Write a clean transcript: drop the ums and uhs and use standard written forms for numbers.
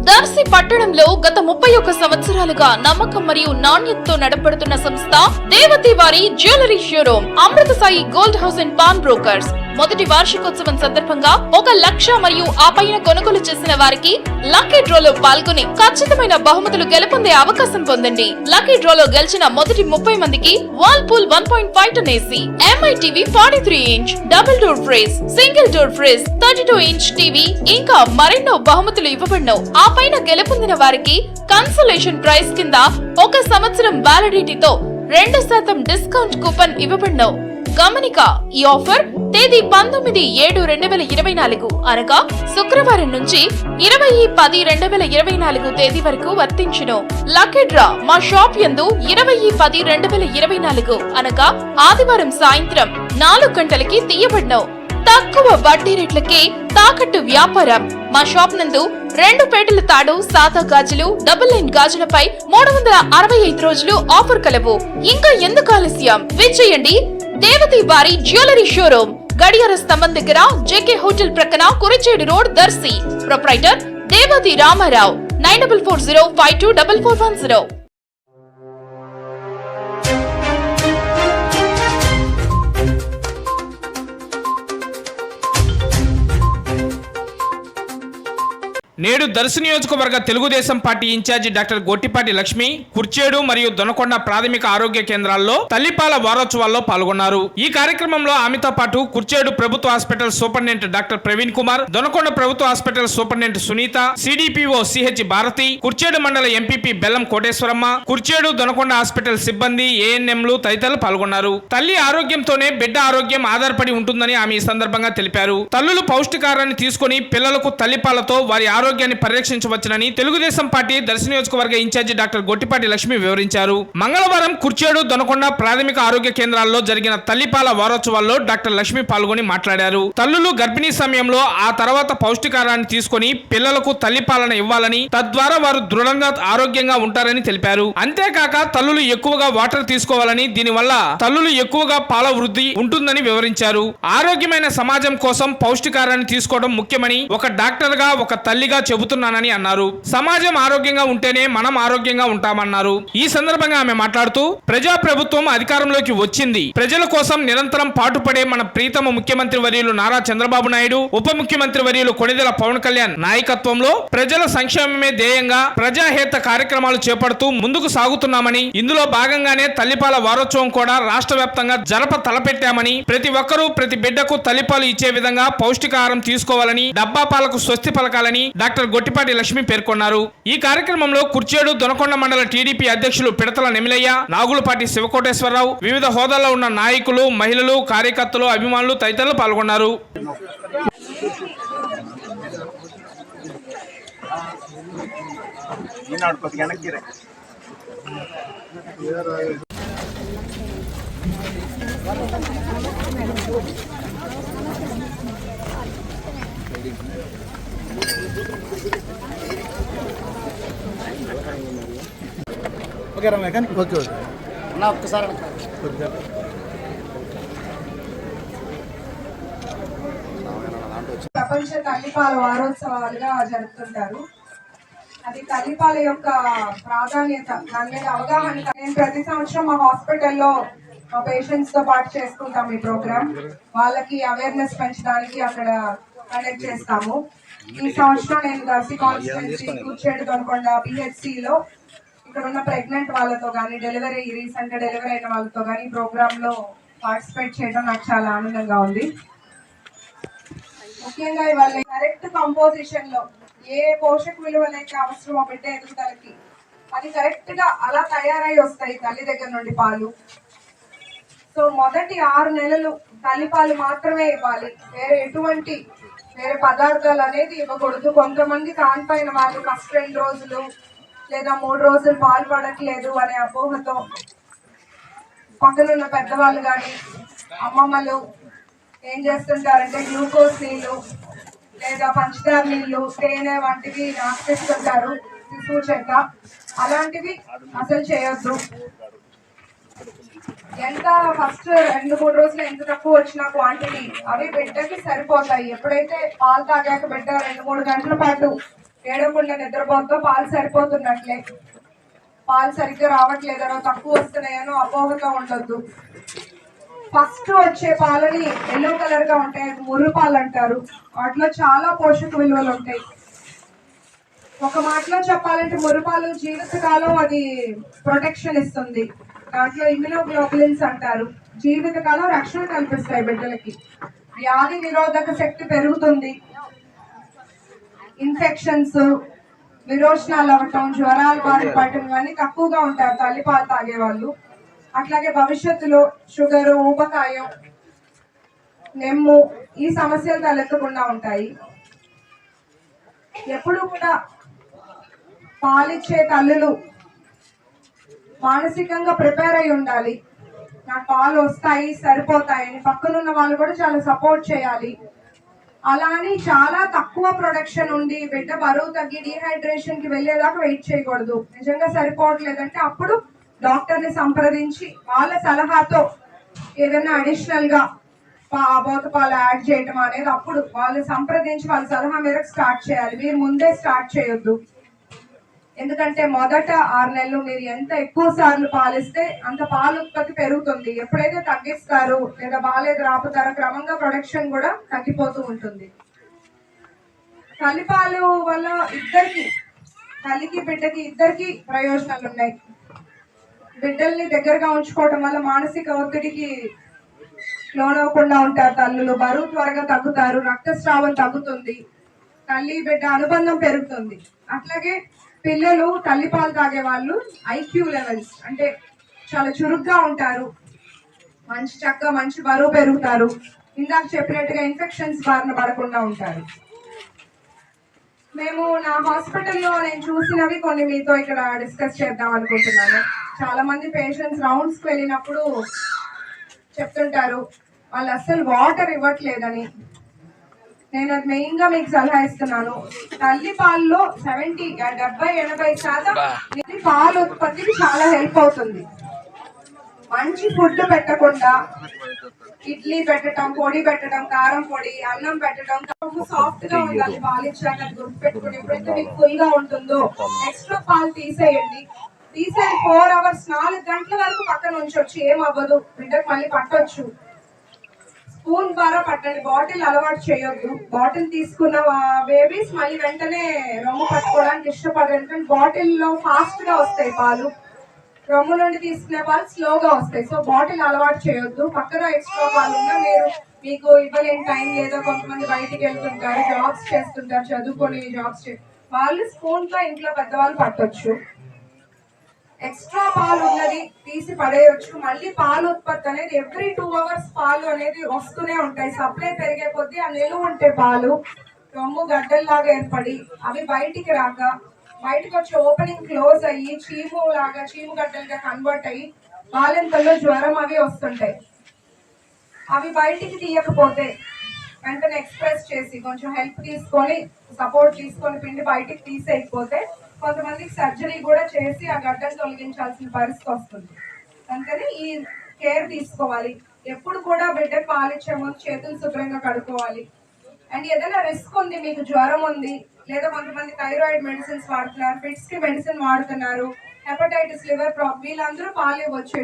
దర్శి పట్టణంలో గత 31 సంవత్సరాలుగా నమ్మకం మరియు నాణ్యతతో నడపడుతున్న సంస్థ దేవతి వారి jewellery showroom Amrutha Sai gold house and pawn brokers మొదటి వార్షికోత్సవం సందర్భంగా 1 లక్ష మరియు ఆ పైన కొనుగోలు చేసిన వారికి లక్కీ డ్రాలో పాల్గొని ఖచ్చితమైన బహుమతులు గెలుపొందే అవకాశం పొందండి. లక్కీ డ్రాలో గెలిచిన మొదటి 30 మందికి Whirlpool 1.5 ton AC, MI TV 43 inch, double door fridge, single door fridge, 32 inch TV ఇంకా మరెన్నో బహుమతులు ఇవ్వబడను. ఆ పైన గెలుపొందిన వారికి కన్సలేషన్ ప్రైజ్ కింద 1 సంవత్సరం వ్యాలిడిటీతో 2% డిస్కౌంట్ కూపన్ ఇవ్వబడను. గమనిక, ఈ ఆఫర్ తేదీ 19/7/2024 అనగా శుక్రవారం నుంచి 20/10/2024 తేదీ వరకు వర్తించును. లక్కీ డ్రా మా షాప్ యందు 20/10/2024 అనగా ఆదివారం సాయంత్రం 4 గంటలకి తీయబడను. తక్కువ వడ్డీ రేట్లకే తాకట్టు వ్యాపారం. మా షాప్ నందు 2 పేటల తాడు, సాదా గాజులు, డబుల్ లైన్ గాజులపై 365 రోజులు ఆఫర్ కలవు. ఇంకా ఎందుకు ఆలస్యం, విచ్చేయండి దేవతి వారి జ్యువెలరీ షోరూమ్, గడియార స్తంభం దగ్గర, జేకే హోటల్ ప్రక్కన, కురిచేడు రోడ్, దర్శి. ప్రొప్రైటర్ దేవతి రామారావు. 9440524410. నేడు దర్శి నియోజకవర్గ Telugu Desam party in charge doctor Gottipati Lakshmi Kurichedu మరియు దొనకొండ ప్రాథమిక ఆరోగ్య కేంద్రాల్లో తల్లిపాల వారోత్సవాల్లో పాల్గొన్నారు. ఈ కార్యక్రమంలో ఆమెతో పాటు కుర్చేడు ప్రభుత్వ hospital superintendent doctor Praveen Kumar, Donakonda ప్రభుత్వ hospital superintendent Sunitha, CDPO CH Bharathi, Kurichedu మండల ఎంపీపీ బెల్లం కోటేశ్వరమ్మ, కుర్చేడు దొనకొండ హాస్పిటల్ సిబ్బంది, ఏఎన్ఎంలు తదితరులు పాల్గొన్నారు. తల్లి ఆరోగ్యంతోనే బిడ్డ ఆరోగ్యం ఆధారపడి ఉంటుందని ఆమె ఈ సందర్భంగా తెలిపారు. తల్లులు పౌష్టికాహారాన్ని తీసుకుని పిల్లలకు తల్లిపాలతో వారి ఆరోగ్యాన్ని పరిరక్షించవచ్చునని తెలుగుదేశం పార్టీ దర్శి నియోజకవర్గ ఇన్ఛార్జి డాక్టర్ గొట్టిపాటి లక్ష్మి వివరించారు. మంగళవారం కుర్చేడు, దొనకొండ ప్రాథమిక ఆరోగ్య కేంద్రాల్లో జరిగిన తల్లిపాల వారోత్సవాల్లో డాక్టర్ లక్ష్మి పాల్గొని మాట్లాడారు. తల్లులు గర్భిణీ సమయంలో ఆ తర్వాత పౌష్టికాహారాన్ని తీసుకుని పిల్లలకు తల్లిపాలన ఇవ్వాలని, తద్వారా వారు దృఢంగా ఆరోగ్యంగా ఉంటారని తెలిపారు. అంతేకాక తల్లులు ఎక్కువగా వాటర్ తీసుకోవాలని, దీనివల్ల తల్లులు ఎక్కువగా పాల వృద్ధి ఉంటుందని వివరించారు. ఆరోగ్యమైన సమాజం కోసం పౌష్టికాహారాన్ని తీసుకోవడం ముఖ్యమని ఒక డాక్టర్ గా, ఒక తల్లిగా చెబుతున్నానని అన్నారు. సమాజం ఆరోగ్యంగా ఉంటేనే మనం ఆరోగ్యంగా ఉంటామన్నారు. ఈ సందర్భంగా ఆమె మాట్లాడుతూ, ప్రజా ప్రభుత్వం అధికారంలోకి వచ్చింది. ప్రజల కోసం నిరంతరం పాటుపడే మన ప్రీతమ ముఖ్యమంత్రి వర్యులు నారా చంద్రబాబు నాయుడు, ఉప ముఖ్యమంత్రి వర్యులు కొణిదెల పవన్ కళ్యాణ్ నాయకత్వంలో ప్రజల సంక్షేమమే ధ్యేయంగా ప్రజాహిత కార్యక్రమాలు చేపడుతూ ముందుకు సాగుతున్నామని, ఇందులో భాగంగానే తల్లిపాల వారోత్సవం కూడా రాష్ట్ర వ్యాప్తంగా జరప తలపెట్టామని, ప్రతి ఒక్కరూ ప్రతి బిడ్డకు తల్లిపాలు ఇచ్చే విధంగా పౌష్టికాహారం తీసుకోవాలని, డబ్బా పాలకు స్వస్తి పలకాలని డాక్టర్ గొట్టిపాటి లక్ష్మి పేర్కొన్నారు. ఈ కార్యక్రమంలో కుర్చేడు, దొనకొండ మండల టీడీపీ అధ్యక్షులు పిడతల నెమిలయ్య, నాగులపాటి శివకోటేశ్వరరావు, వివిధ హోదాల్లో ఉన్న నాయకులు, మహిళలు, కార్యకర్తలు, అభిమానులు తదితరులు పాల్గొన్నారు. ప్రపంచ తల్లిపాల వారోత్సవాలుగా జరుపుతుంటారు. అది తల్లిపాల యొక్క ప్రాధాన్యత, దాని మీద అవగాహన. నేను ప్రతి సంవత్సరం మా హాస్పిటల్లో మా పేషెంట్స్ తో పాటు చేసుకుంటాం ఈ ప్రోగ్రామ్. వాళ్ళకి అవేర్నెస్ పెంచడానికి అక్కడ కండక్ట్ చేస్తాము. ఈ సంవత్సరం నేను దర్శి కాన్స్టిట్యుయెన్సీ, కుర్చేడు, దొనకొండ పిహెచ్సిలో ఇక్కడ ఉన్న ప్రెగ్నెంట్ వాళ్ళతో కానీ, రీసెంట్ గా డెలివరీ అయిన వాళ్ళతో కానీ ప్రోగ్రామ్ లో పార్టిసిపేట్ చేయడం నాకు చాలా ఆనందంగా ఉంది. ముఖ్యంగా ఇవాళ కరెక్ట్ కంపోజిషన్ లో ఏ పోషక విలువలైతే అవసరమో బిడ్డ ఎదుగుదలకి, అది కరెక్ట్ గా అలా తయారై వస్తాయి తల్లి దగ్గర నుండి పాలు. సో మొదటి 6 నెలలు తల్లిపాలు మాత్రమే ఇవ్వాలి. వేరే పదార్థాలు అనేది ఇవ్వకూడదు. కొంతమంది కాన్పైన వాళ్ళు ఫస్ట్ 2 రోజులు లేదా 3 రోజులు పాలు పడట్లేదు అనే అపోహతో పక్కనున్న పెద్దవాళ్ళు కానీ, అమ్మమ్మలు ఏం చేస్తుంటారంటే గ్లూకోజ్ నీళ్లు లేదా పంచదార నీళ్లు, తేనె వంటివి నాకిస్తుంటారు శిశువు చేత. అలాంటివి అసలు చేయొద్దు. ఎంత ఫస్ట్ 2-3 రోజులు ఎంత తక్కువ వచ్చిన క్వాంటిటీ అవి బిడ్డకి సరిపోతాయి. ఎప్పుడైతే పాలు తాగాక బిడ్డ 2-3 గంటల పాటు ఏడవకుండా నిద్రపోతూ పాలు సరిపోతున్నట్లే, పాలు సరిగ్గా రావట్లేదనో తక్కువ వస్తున్నాయనో అపోహతో ఉండొద్దు. ఫస్ట్ వచ్చే పాలని ఎల్లో కలర్ గా ఉంటాయి, ముర్రు పాలు అంటారు. వాటిలో చాలా పోషక విలువలు ఉంటాయి. ఒక మాటలో చెప్పాలంటే ముర్రుపాలు జీవితకాలం అది ప్రొటెక్షన్ ఇస్తుంది. దాంట్లో ఇమ్యునోగ్లోబులిన్స్ అంటారు, జీవితకాలం రక్షణ కల్పిస్తాయి బిడ్డలకి. వ్యాధి నిరోధక శక్తి పెరుగుతుంది. ఇన్ఫెక్షన్స్, విరోచనాలు అవ్వటం, జ్వరాలు బాధపడటం ఇవన్నీ తక్కువగా ఉంటారు తల్లిపాలు తాగే వాళ్ళు. అట్లాగే భవిష్యత్తులో షుగరు, ఊబకాయం, నెమ్ము ఈ సమస్యలు తలెత్తకుండా ఉంటాయి. ఎప్పుడు కూడా పాలిచ్చే తల్లులు మానసికంగా ప్రిపేర్ అయి ఉండాలి. నాకు పాలు వస్తాయి సరిపోతాయని పక్కనున్న వాళ్ళు కూడా చాలా సపోర్ట్ చేయాలి. అలా అని చాలా తక్కువ ప్రొడక్షన్ ఉండి బిడ్డ బరువు తగ్గి డీహైడ్రేషన్ కి వెళ్ళేదాకా వెయిట్ చేయకూడదు. నిజంగా సరిపోవట్లేదంటే అప్పుడు డాక్టర్ ని సంప్రదించి వాళ్ళ సలహాతో ఏదైనా అడిషనల్ గా బోత పాలు యాడ్ చేయటం అనేది అప్పుడు వాళ్ళు సంప్రదించి వాళ్ళ సలహా మేరకు స్టార్ట్ చేయాలి. మీరు ముందే స్టార్ట్ చేయొద్దు. ఎందుకంటే మొదట 6 నెలలు మీరు ఎంత ఎక్కువ సార్లు పాలిస్తే అంత పాలు ఉత్పత్తి పెరుగుతుంది. ఎప్పుడైతే తగ్గిస్తారు లేదా బాలేదు రాపుతారో క్రమంగా ప్రొడక్షన్ కూడా తగ్గిపోతూ ఉంటుంది. తల్లిపాలు వల్ల ఇద్దరికి, తల్లికి బిడ్డకి ఇద్దరికి ప్రయోజనాలు ఉన్నాయి. బిడ్డల్ని దగ్గరగా ఉంచుకోవడం వల్ల మానసిక ఒత్తిడికి లోనవ్వకుండా ఉంటారు తల్లులు, బరువు త్వరగా తగ్గుతారు, రక్తస్రావం తగ్గుతుంది, తల్లి బిడ్డ అనుబంధం పెరుగుతుంది. అట్లాగే పిల్లలు తల్లిపాలు తాగే వాళ్ళు ఐక్యూ లెవెల్స్ అంటే చాలా చురుగ్గా ఉంటారు, మంచి బరువు పెరుగుతారు. ఇందాక చెప్పినట్టుగా ఇన్ఫెక్షన్స్ బారిన పడకుండా ఉంటారు. మేము నా హాస్పిటల్లో నేను చూసినవి కొన్ని మీతో ఇక్కడ డిస్కస్ చేద్దాం అనుకుంటున్నాను. చాలా మంది పేషెంట్స్ రౌండ్స్ కి వెళ్ళినప్పుడు చెప్తుంటారు వాళ్ళు అస్సలు వాటర్ ఇవ్వట్లేదని. నేను అది మెయిన్ గా మీకు సలహా ఇస్తున్నాను. తల్లి పాలలో 70-80% పాలు ఉత్పత్తికి చాలా హెల్ప్ అవుతుంది. మంచి ఫుడ్ పెట్టకుండా ఇడ్లీ పెట్టడం, పొడి పెట్టడం, కారం పొడి, అన్నం పెట్టడం, సాఫ్ట్ గా ఉండాలి పాలు ఇచ్చాక. అది గుర్తుపెట్టుకుని ఎప్పుడైతే మీకు ఫుల్ గా ఉంటుందో ఎక్స్ట్రా పాలు తీసేయండి. 4 hours 4 గంటల వరకు పక్కన ఉంచొచ్చు, ఏం అవ్వదు, బిడ్డకు మళ్ళీ పట్టొచ్చు. స్పూన్ ద్వారా పట్టండి, బాటిల్ అలవాటు చేయొద్దు. బాటిల్ తీసుకున్న బేబీస్ మళ్ళీ వెంటనే రొమ్ము పట్టుకోవడానికి ఇష్టపడరు, ఎందుకంటే బాటిల్లో ఫాస్ట్ గా వస్తాయి పాలు, రొమ్ము నుండి తీసుకునే పాలు స్లోగా వస్తాయి. సో బాటిల్ అలవాటు చేయొద్దు. పక్కన ఎక్స్ట్రా పాలు ఉన్నా మీకు ఇవ్వలేని టైం లేదా కొంతమంది బయటికి వెళ్తుంటారు, జాబ్స్ చేస్తుంటారు, చదువుకొని జాబ్స్ వాళ్ళు స్పూన్ తో ఇంట్లో పెద్దవాళ్ళు పట్టొచ్చు. ఎక్స్ట్రా పాలు ఉన్నది తీసి పడేయచ్చు. మళ్ళీ పాలు ఉత్పత్తి అనేది ఎవ్రీ 2 hours పాలు అనేది వస్తూనే ఉంటాయి. సప్లై పెరిగే కొద్దీ ఆ నిలువ ఉంటే పాలు రొమ్ము గడ్డల్లాగా ఏర్పడి అవి బయటికి రాక బయటకు వచ్చి ఓపెనింగ్ క్లోజ్ అయ్యి చీము గడ్డలుగా కన్వర్ట్ అయ్యి బాలింతల్లో జ్వరం అవి వస్తుంటాయి. అవి బయటికి తీయకపోతే వెంటనే ఎక్స్ప్రెస్ చేసి కొంచెం హెల్ప్ తీసుకొని సపోర్ట్ తీసుకొని పిండి బయటికి తీసేయకపోతే కొంతమందికి సర్జరీ కూడా చేసి ఆ గడ్డను తొలగించాల్సిన పరిస్థితి వస్తుంది. అందుకని ఈ కేర్ తీసుకోవాలి. ఎప్పుడు కూడా బిడ్డకు పాలిచ్చే ముందు చేతులు శుభ్రంగా కడుక్కోవాలి. అండ్ ఏదైనా రిస్క్ ఉంది, మీకు జ్వరం ఉంది, లేదా కొంతమంది థైరాయిడ్ మెడిసిన్స్ వాడుతున్నారు, ఫిట్స్ కి మెడిసిన్ వాడుతున్నారు, హెపటైటిస్, లివర్ ప్రాబ్లం, వీళ్ళందరూ పాలు ఇవ్వచ్చు.